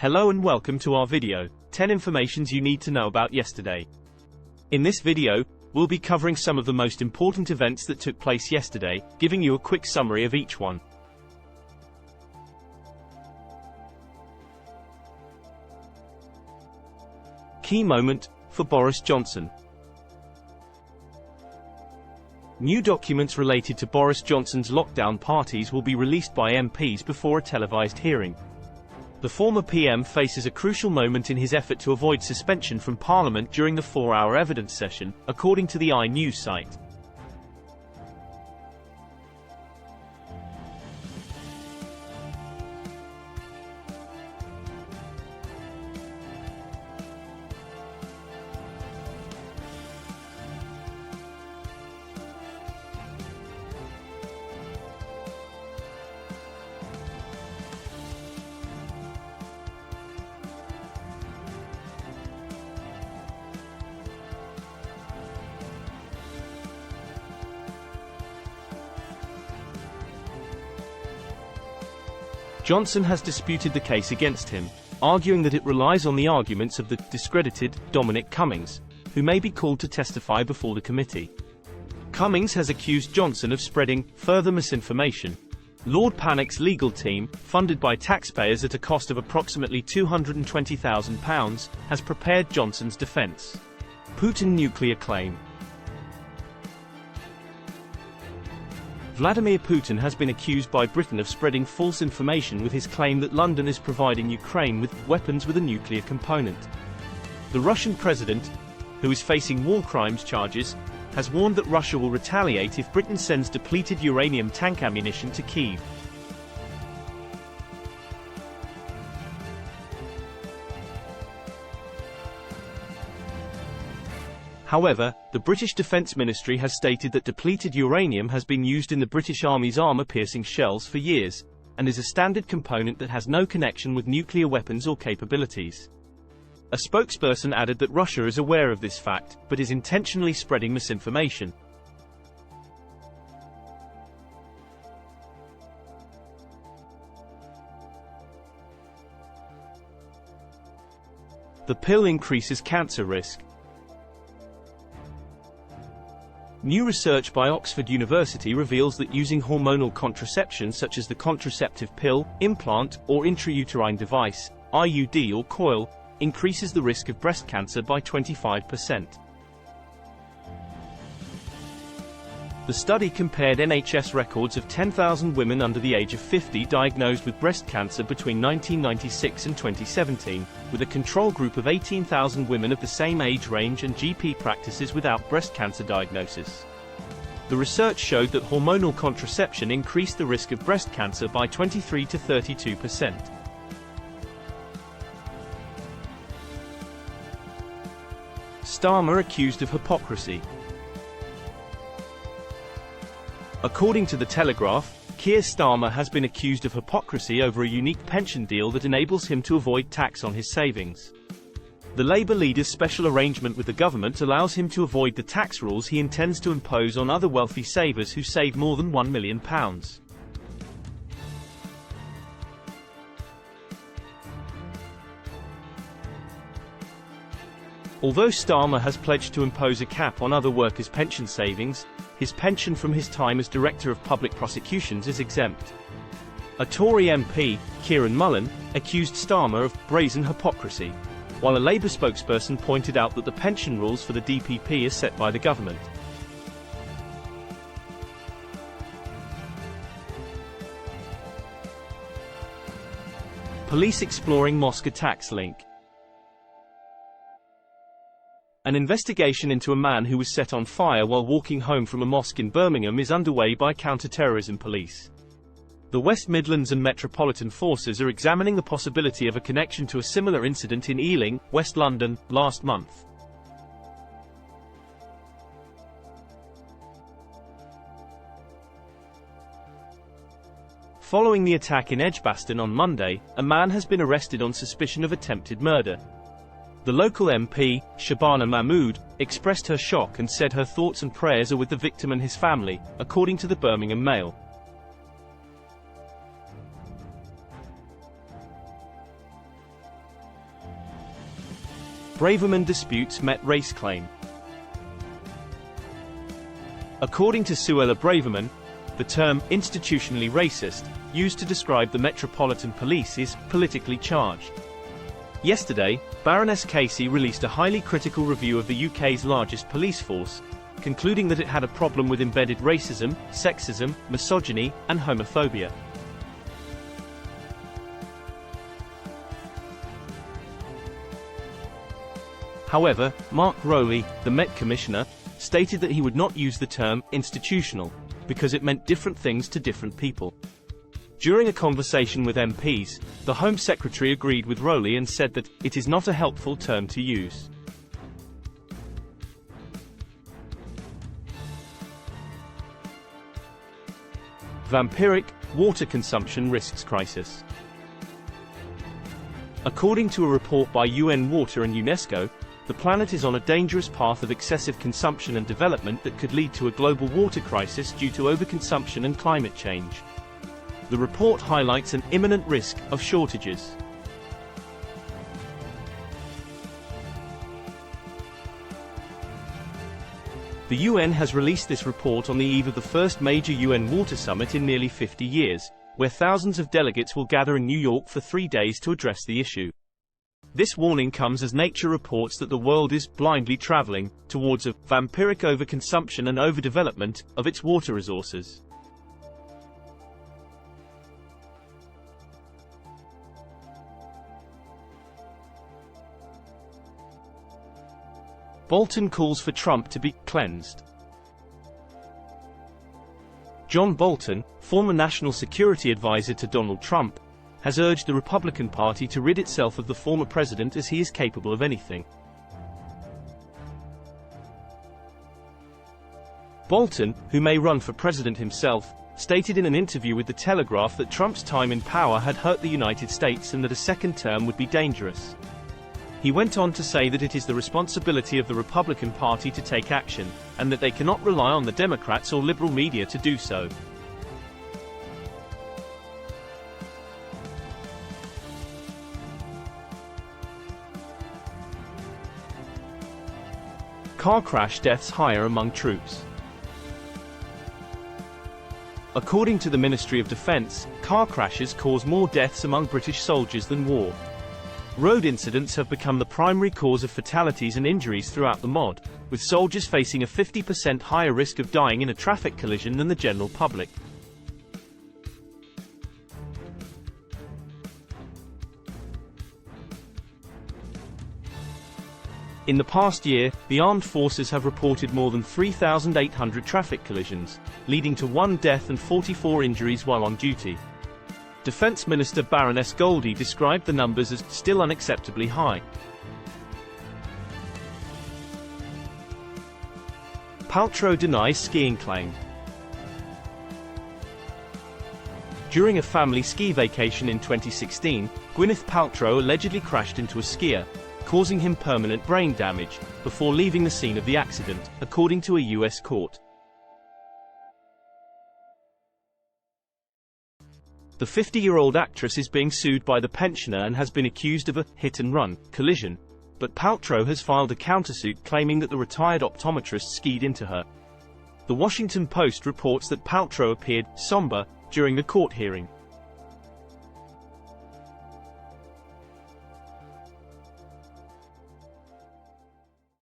Hello and welcome to our video, 10 informations you need to know about yesterday. In this video, we'll be covering some of the most important events that took place yesterday, giving you a quick summary of each one. Key moment for Boris Johnson. New documents related to Boris Johnson's lockdown parties will be released by MPs before a televised hearing. The former PM faces a crucial moment in his effort to avoid suspension from Parliament during the 4-hour evidence session, according to the iNews site. Johnson has disputed the case against him, arguing that it relies on the arguments of the discredited Dominic Cummings, who may be called to testify before the committee. Cummings has accused Johnson of spreading further misinformation. Lord Pannick's legal team, funded by taxpayers at a cost of approximately £220,000, has prepared Johnson's defense. Putin nuclear claim. Vladimir Putin has been accused by Britain of spreading false information with his claim that London is providing Ukraine with weapons with a nuclear component. The Russian president, who is facing war crimes charges, has warned that Russia will retaliate if Britain sends depleted uranium tank ammunition to Kyiv. However, the British Defence Ministry has stated that depleted uranium has been used in the British Army's armour-piercing shells for years, and is a standard component that has no connection with nuclear weapons or capabilities. A spokesperson added that Russia is aware of this fact, but is intentionally spreading misinformation. The pill increases cancer risk. New research by Oxford University reveals that using hormonal contraception such as the contraceptive pill, implant, or intrauterine device, IUD or coil, increases the risk of breast cancer by 25%. The study compared NHS records of 10,000 women under the age of 50 diagnosed with breast cancer between 1996 and 2017, with a control group of 18,000 women of the same age range and GP practices without breast cancer diagnosis. The research showed that hormonal contraception increased the risk of breast cancer by 23 to 32%. Starmer accused of hypocrisy. According to The Telegraph, Keir Starmer has been accused of hypocrisy over a unique pension deal that enables him to avoid tax on his savings. The Labour leader's special arrangement with the government allows him to avoid the tax rules he intends to impose on other wealthy savers who save more than £1 million. Although Starmer has pledged to impose a cap on other workers' pension savings, his pension from his time as Director of Public Prosecutions is exempt. A Tory MP, Kieran Mullen, accused Starmer of brazen hypocrisy, while a Labour spokesperson pointed out that the pension rules for the DPP are set by the government. Police exploring mosque attacks link. An investigation into a man who was set on fire while walking home from a mosque in Birmingham is underway by counter-terrorism police. The West Midlands and Metropolitan Forces are examining the possibility of a connection to a similar incident in Ealing, West London, last month. Following the attack in Edgbaston on Monday, a man has been arrested on suspicion of attempted murder. The local MP, Shabana Mahmood, expressed her shock and said her thoughts and prayers are with the victim and his family, according to the Birmingham Mail. Braverman disputes Met race claim. According to Suella Braverman, the term institutionally racist, used to describe the Metropolitan Police, is politically charged. Yesterday, Baroness Casey released a highly critical review of the UK's largest police force, concluding that it had a problem with embedded racism, sexism, misogyny, and homophobia. However, Mark Rowley, the Met Commissioner, stated that he would not use the term institutional, because it meant different things to different people. During a conversation with MPs, the Home Secretary agreed with Rowley and said that it is not a helpful term to use. Vampiric, water consumption risks crisis. According to a report by UN Water and UNESCO, the planet is on a dangerous path of excessive consumption and development that could lead to a global water crisis due to overconsumption and climate change. The report highlights an imminent risk of shortages. The UN has released this report on the eve of the first major UN water summit in nearly 50 years, where thousands of delegates will gather in New York for 3 days to address the issue. This warning comes as Nature reports that the world is blindly traveling towards a vampiric overconsumption and overdevelopment of its water resources. Bolton calls for Trump to be cleansed. John Bolton, former national security advisor to Donald Trump, has urged the Republican Party to rid itself of the former president as he is capable of anything. Bolton, who may run for president himself, stated in an interview with The Telegraph that Trump's time in power had hurt the United States and that a second term would be dangerous. He went on to say that it is the responsibility of the Republican Party to take action, and that they cannot rely on the Democrats or liberal media to do so. Car crash deaths higher among troops. According to the Ministry of Defence, car crashes cause more deaths among British soldiers than war. Road incidents have become the primary cause of fatalities and injuries throughout the MOD, with soldiers facing a 50% higher risk of dying in a traffic collision than the general public. In the past year, the armed forces have reported more than 3,800 traffic collisions, leading to 1 death and 44 injuries while on duty. Defence Minister Baroness Goldie described the numbers as still unacceptably high. Paltrow denies skiing claim. During a family ski vacation in 2016, Gwyneth Paltrow allegedly crashed into a skier, causing him permanent brain damage, before leaving the scene of the accident, according to a US court. The 50-year-old actress is being sued by the pensioner and has been accused of a hit-and-run collision, but Paltrow has filed a countersuit claiming that the retired optometrist skied into her. The Washington Post reports that Paltrow appeared somber during the court hearing.